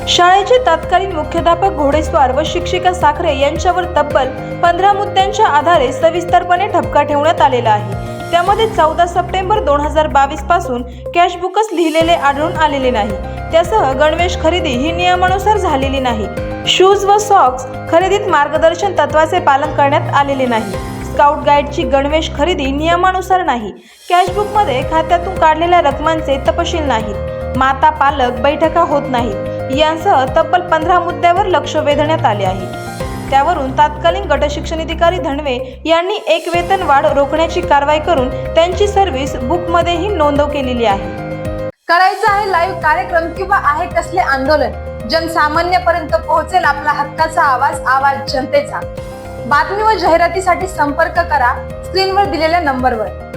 शाळेचे तत्कालीन मुख्याध्यापक घोडेस्वार व शिक्षिका साखरे यांच्यावर तब्बल 15 मुद्द्यांच्या आधारे सविस्तरपणे ठपका ठेवण्यात आलेला आहे। त्यामध्ये 14 सप्टेंबर 2022 पासून कॅशबुकच लिहिलेले आढळून आलेले नाही। त्यासह गणवेश खरेदी ही नियमानुसार झालेली नाही। शूज व सॉक्स खरेदीत मार्गदर्शन तत्वाचे पालन करण्यात आलेले नाही। स्काउट गाईडची गणवेश खरेदी नियमानुसार नाही। कॅशबुकमध्ये खात्यातून काढलेल्या रकमांचे तपशील नाहीत। माता पालक बैठका होत नाहीत यांसह तब्बल 15 मुद्द्यावर लक्ष वेधण्यात आले आहे। त्यावरून तत्कालीन गटशिक्षणाधिकारी धनवे यांनी एक वेतन वाढ रोखण्याची कारवाई करून त्यांची सर्व्हिस बुकमध्येही नोंद केलेली आहे। करायचं आहे लाईव्ह कार्यक्रम किंवा आहे कसले आंदोलन, जनसामान्यपर्यंत पोहोचेल आपला हक्काचा आवाज जनतेचा। बातमी व जाहिरातीसाठी संपर्क करा स्क्रीनवर दिलेल्या नंबरवर।